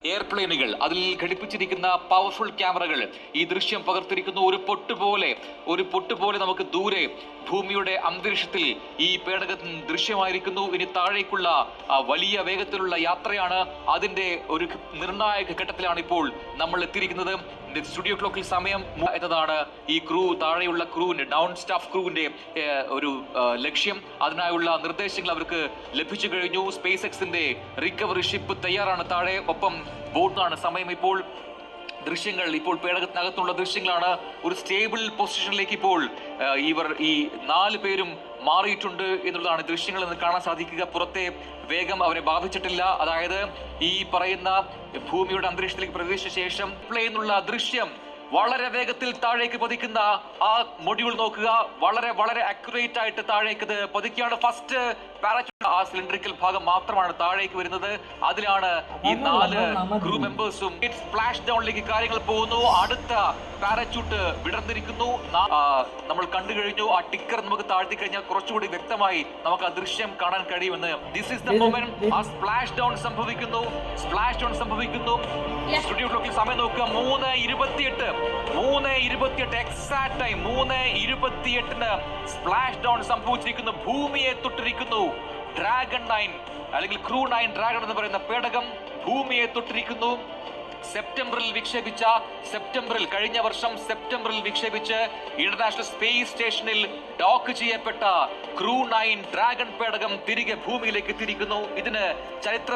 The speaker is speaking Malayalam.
എയർപ്ലെയിനുകൾ, അതിൽ ഘടിപ്പിച്ചിരിക്കുന്ന പവർഫുൾ ക്യാമറകൾ ഈ ദൃശ്യം പകർത്തിരിക്കുന്നു. ഒരു പൊട്ടുപോലെ നമുക്ക് ദൂരെ ഭൂമിയുടെ അന്തരീക്ഷത്തിൽ ഈ പേടകം ദൃശ്യമായിരിക്കുന്നു. ഇനി താഴേക്കുള്ള വലിയ വേഗത്തിലുള്ള യാത്രയാണ്. അതിന്റെ ഒരു നിർണായക ഘട്ടത്തിലാണ് ഇപ്പോൾ നമ്മൾ എത്തിയിരിക്കുന്നത്. സ്റ്റുഡിയോ ക്ലോക്കിൽ സമയം എന്നതാണ് ഈ താഴെയുള്ള ക്രൂവിന്റെ ഡൗൺ സ്റ്റാഫ് ക്രൂവിന്റെ ഒരു ലക്ഷ്യം. അതിനായുള്ള നിർദ്ദേശങ്ങൾ അവർക്ക് ലഭിച്ചു കഴിഞ്ഞു. സ്പേസ് എക്സിന്റെ റിക്കവറി ഷിപ്പ് തയ്യാറാണ് താഴെ. ഒപ്പം ബോട്ടാണ്. സമയം ഇപ്പോൾ പേടകത്തിനകത്തുള്ള ദൃശ്യങ്ങളാണ്. ഒരു സ്റ്റേബിൾ പൊസിഷനിലേക്ക് ഇപ്പോൾ ഈ 4 പേരും മാറിയിട്ടുണ്ട് എന്നുള്ളതാണ് ദൃശ്യങ്ങളിൽ നിന്ന് കാണാൻ സാധിക്കുക. പുറത്തെ വേഗം അവരെ ബാധിച്ചിട്ടില്ല. അതായത് ഈ പറയുന്ന ഭൂമിയുടെ അന്തരീക്ഷത്തിലേക്ക് പ്രവേശിച്ച ശേഷം പ്ലെയിനുള്ള ദൃശ്യം വളരെ വേഗത്തിൽ താഴേക്ക് പതിക്കുന്ന ആ മൊഡ്യൂൾ നോക്കുക. വളരെ അക്യുറേറ്റ് ആയിട്ട് താഴേക്ക് പതിക്കുകയാണ്. ഫസ്റ്റ് പാരച്യൂട്ട് ആ സിലിണ്ടറിക്കൽ ഭാഗം മാത്രമാണ് താഴേക്ക് വരുന്നത്. അതിലാണ് ഈ 4 ക്രൂ മെമ്പേഴ്സും. സ്പ്ലാഷ് ഡൗണിലേക്ക് കാര്യങ്ങൾ പോകുന്നു. അടുത്ത പാരച്യൂട്ട് വിടർന്നിരിക്കുന്നു. നമ്മൾ കണ്ടു കഴിഞ്ഞു. ആ ടിക്കർ നമുക്ക് താഴ്ത്തി കഴിഞ്ഞാൽ കുറച്ചുകൂടി വ്യക്തമായി നമുക്ക് ആ ദൃശ്യം കാണാൻ കഴിയുമെന്ന്. This is the moment. ആ സ്പ്ലാഷ് ഡൗൺ സംഭവിക്കുന്നു. സ്റ്റുഡിയോ ക്ലോക്കിൽ സമയം നോക്കുക. 3:28 എക്സാക്ട് ടൈം. 3:28 സ്പ്ലാഷ് ഡൗൺ സംഭവിച്ചിരിക്കുന്നു. ഭൂമിയെ തൊട്ടിരിക്കുന്നു. ഡ്രാഗൺ 9 അല്ലെങ്കിൽ ക്രൂ 9 ഡ്രാഗൺ എന്ന് പറയുന്ന പേടകം ഭൂമിയെ തൊട്ടിരിക്കുന്നു. കഴിഞ്ഞ വർഷം സെപ്റ്റംബറിൽ വിക്ഷേപിച്ച് ഇന്റർനാഷണൽ സ്പേസ് സ്റ്റേഷനിൽ ഡോക്ക് ചെയ്യപ്പെട്ട ക്രൂ 9 ഡ്രാഗൺ പേടകം തിരികെ ഭൂമിയിലേക്ക് എത്തിയിരിക്കുന്നു. ഇതിന് ചരിത്ര